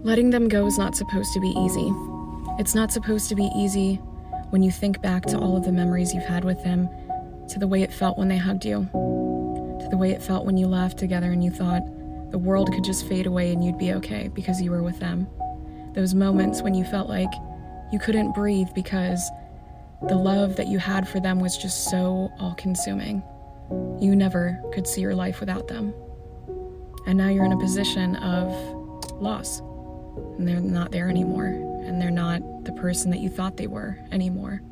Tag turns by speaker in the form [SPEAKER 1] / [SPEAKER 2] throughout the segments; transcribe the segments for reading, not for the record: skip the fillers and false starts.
[SPEAKER 1] Letting them go is not supposed to be easy. It's not supposed to be easy when you think back to all of the memories you've had with them, to the way it felt when they hugged you, to the way it felt when you laughed together and you thought the world could just fade away and you'd be okay because you were with them. Those moments when you felt like you couldn't breathe because the love that you had for them was just so all-consuming. You never could see your life without them. And now you're in a position of loss. And they're not there anymore. And they're not the person that you thought they were anymore.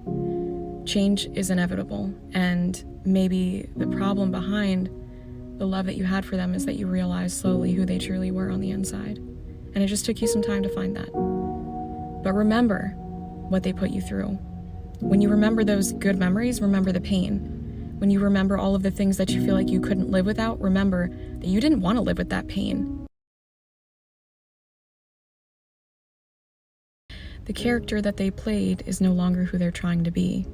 [SPEAKER 1] Change is inevitable. And maybe the problem behind the love that you had for them is that you realized slowly who they truly were on the inside. And it just took you some time to find that. But remember what they put you through. When you remember those good memories, remember the pain. When you remember all of the things that you feel like you couldn't live without, remember that you didn't want to live with that pain. The character that they played is no longer who they're trying to be.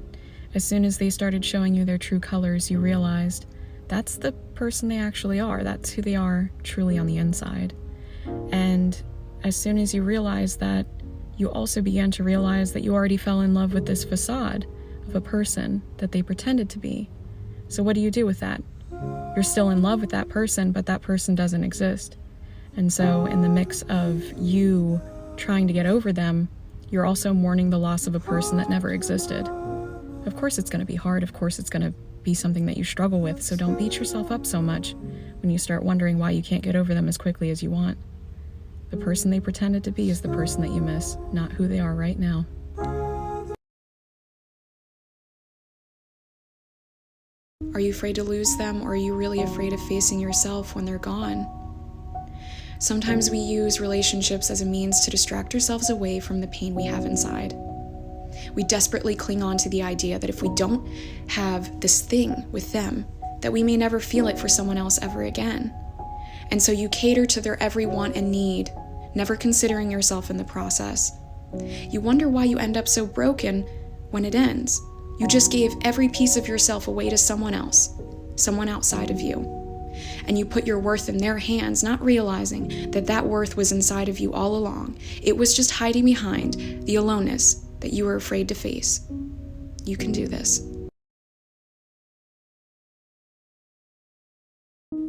[SPEAKER 1] As soon as they started showing you their true colors, you realized that's the person they actually are. That's who they are truly on the inside. And as soon as you realized that, you also began to realize that you already fell in love with this facade of a person that they pretended to be. So what do you do with that? You're still in love with that person, but that person doesn't exist. And so in the mix of you trying to get over them, you're also mourning the loss of a person that never existed. Of course it's going to be hard. Of course it's going to be something that you struggle with. So don't beat yourself up so much when you start wondering why you can't get over them as quickly as you want. The person they pretended to be is the person that you miss, not who they are right now. Are you afraid to lose them, or are you really afraid of facing yourself when they're gone? Sometimes we use relationships as a means to distract ourselves away from the pain we have inside. We desperately cling on to the idea that if we don't have this thing with them, that we may never feel it for someone else ever again. And so you cater to their every want and need, never considering yourself in the process. You wonder why you end up so broken when it ends. You just gave every piece of yourself away to someone else, someone outside of you. And you put your worth in their hands, not realizing that that worth was inside of you all along. It was just hiding behind the aloneness that you were afraid to face. You can do this.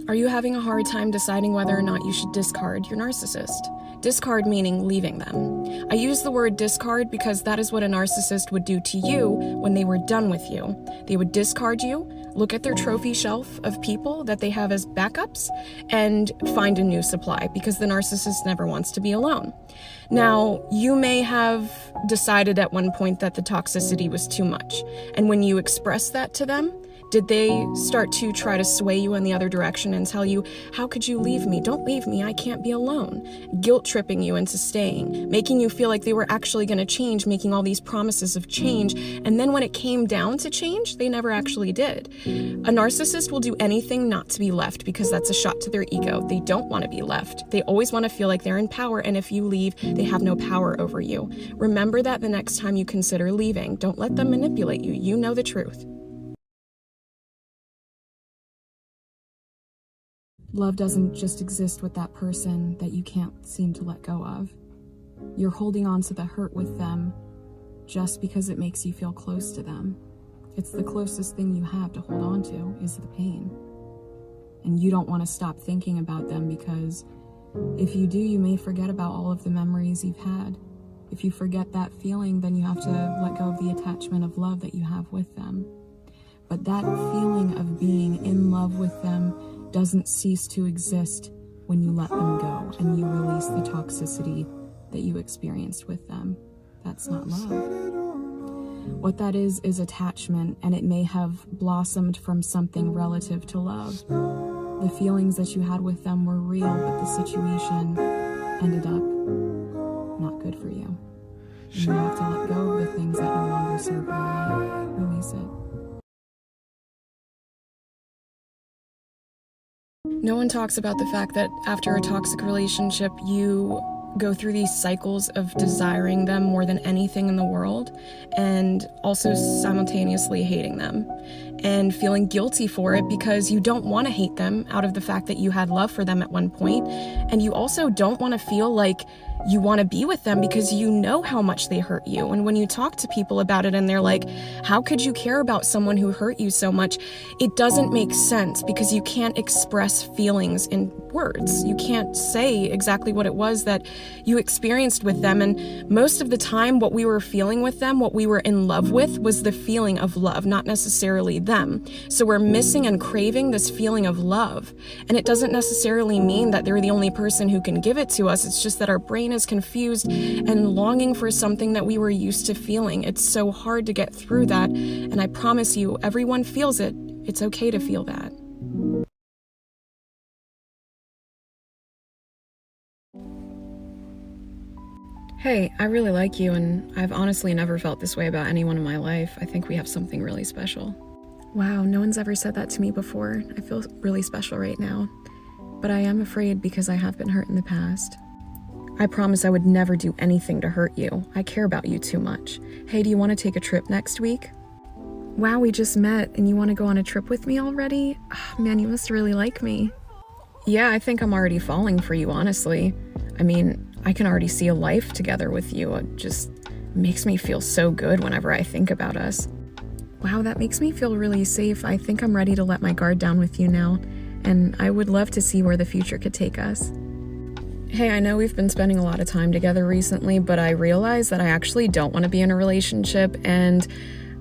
[SPEAKER 1] Are you having a hard time deciding whether or not you should discard your narcissist? Discard meaning leaving them. I use the word discard because that is what a narcissist would do to you when they were done with you. They would discard you, look at their trophy shelf of people that they have as backups, and find a new supply because the narcissist never wants to be alone. Now, you may have decided at one point that the toxicity was too much, and when you express that to them, did they start to try to sway you in the other direction and tell you, how could you leave me? Don't leave me, I can't be alone. Guilt-tripping you into staying, making you feel like they were actually going to change, making all these promises of change, and then when it came down to change, they never actually did. A narcissist will do anything not to be left because that's a shot to their ego. They don't want to be left. They always want to feel like they're in power, and if you leave, they have no power over you. Remember that the next time you consider leaving. Don't let them manipulate you. You know the truth. Love doesn't just exist with that person that you can't seem to let go of. You're holding on to the hurt with them just because it makes you feel close to them. It's the closest thing you have to hold on to is the pain. And you don't want to stop thinking about them because if you do, you may forget about all of the memories you've had. If you forget that feeling, then you have to let go of the attachment of love that you have with them. But that feeling of being in love with them doesn't cease to exist when you let them go and you release the toxicity that you experienced with them. That's not love. What that is attachment, and it may have blossomed from something relative to love. The feelings that you had with them were real, but the situation ended up not good for you. And you have to let go of the things that no longer serve your life. Release it. No one talks about the fact that after a toxic relationship, you go through these cycles of desiring them more than anything in the world and also simultaneously hating them. and feeling guilty for it because you don't want to hate them out of the fact that you had love for them at one point, and you also don't want to feel like you want to be with them because you know how much they hurt you. And when you talk to people about it and they're like, how could you care about someone who hurt you so much? It doesn't make sense because you can't express feelings in words. You can't say exactly what it was that you experienced with them. And most of the time, what we were feeling with them, what we were in love with, was the feeling of love, not necessarily them. So we're missing and craving this feeling of love. And it doesn't necessarily mean that they're the only person who can give it to us. It's just that our brain is confused and longing for something that we were used to feeling. It's so hard to get through that. And I promise you, everyone feels it. It's okay to feel that. Hey, I really like you, and I've honestly never felt this way about anyone in my life. I think we have something really special. Wow, no one's ever said that to me before. I feel really special right now. But I am afraid because I have been hurt in the past. I promise I would never do anything to hurt you. I care about you too much. Hey, do you want to take a trip next week? Wow, we just met, and you want to go on a trip with me already? Oh, man, you must really like me. Yeah, I think I'm already falling for you, honestly. I mean, I can already see a life together with you. It just makes me feel so good whenever I think about us. Wow, that makes me feel really safe. I think I'm ready to let my guard down with you now, and I would love to see where the future could take us. Hey, I know we've been spending a lot of time together recently, but I realize that I actually don't want to be in a relationship, and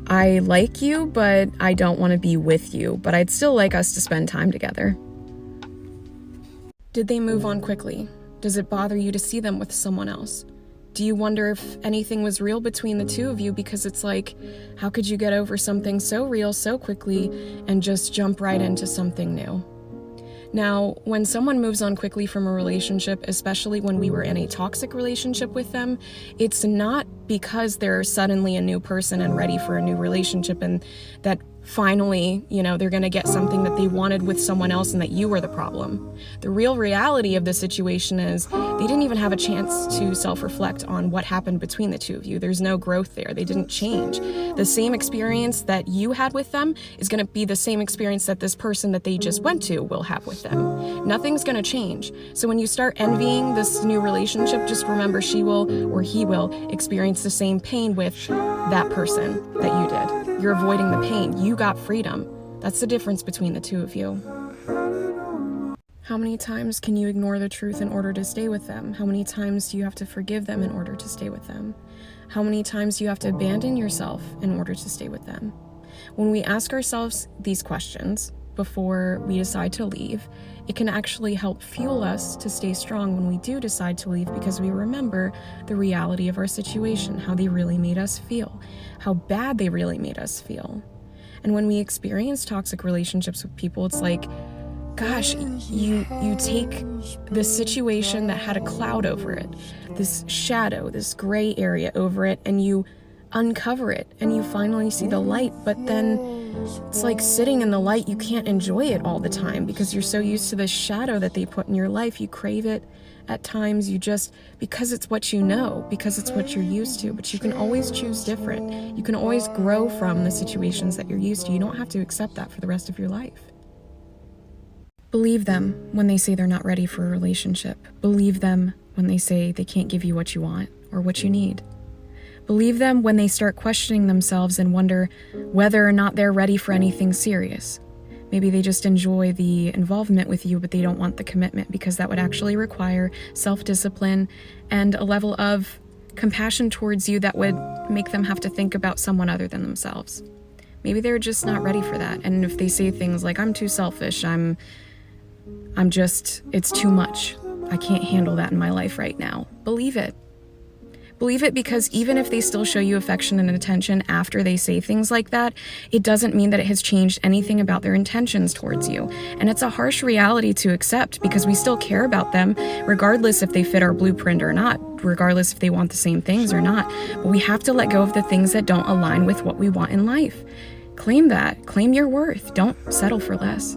[SPEAKER 1] I like you, but I don't want to be with you, but I'd still like us to spend time together. Did they move on quickly? Does it bother you to see them with someone else? Do you wonder if anything was real between the two of you? Because it's like, how could you get over something so real so quickly and just jump right into something new? Now, when someone moves on quickly from a relationship, especially when we were in a toxic relationship with them, it's not because they're suddenly a new person and ready for a new relationship and that finally, they're going to get something that they wanted with someone else and that you were the problem. The real reality of the situation is they didn't even have a chance to self-reflect on what happened between the two of you. There's no growth there. They didn't change. The same experience that you had with them is going to be the same experience that this person that they just went to will have with them. Nothing's going to change. So when you start envying this new relationship, just remember she will or he will experience the same pain with that person that you did. You're avoiding the pain. You got freedom. That's the difference between the two of you. How many times can you ignore the truth in order to stay with them? How many times do you have to forgive them in order to stay with them? How many times do you have to abandon yourself in order to stay with them? When we ask ourselves these questions before we decide to leave, it can actually help fuel us to stay strong when we do decide to leave, because we remember the reality of our situation, how they really made us feel, how bad they really made us feel. And when we experience toxic relationships with people, it's like, gosh, you take this situation that had a cloud over it, this shadow, this gray area over it, and you uncover it and you finally see the light, but then it's like sitting in the light, you can't enjoy it all the time because you're so used to the shadow that they put in your life. You crave it at times, because it's what you know, because it's what you're used to, but you can always choose different. You can always grow from the situations that you're used to. You don't have to accept that for the rest of your life. Believe them when they say they're not ready for a relationship. Believe them when they say they can't give you what you want or what you need. Believe them when they start questioning themselves and wonder whether or not they're ready for anything serious. Maybe they just enjoy the involvement with you, but they don't want the commitment because that would actually require self-discipline and a level of compassion towards you that would make them have to think about someone other than themselves. Maybe they're just not ready for that. And if they say things like, I'm too selfish, it's too much. I can't handle that in my life right now. Believe it. Believe it, because even if they still show you affection and attention after they say things like that, it doesn't mean that it has changed anything about their intentions towards you. And it's a harsh reality to accept because we still care about them, regardless if they fit our blueprint or not, regardless if they want the same things or not. But we have to let go of the things that don't align with what we want in life. Claim that. Claim your worth. Don't settle for less.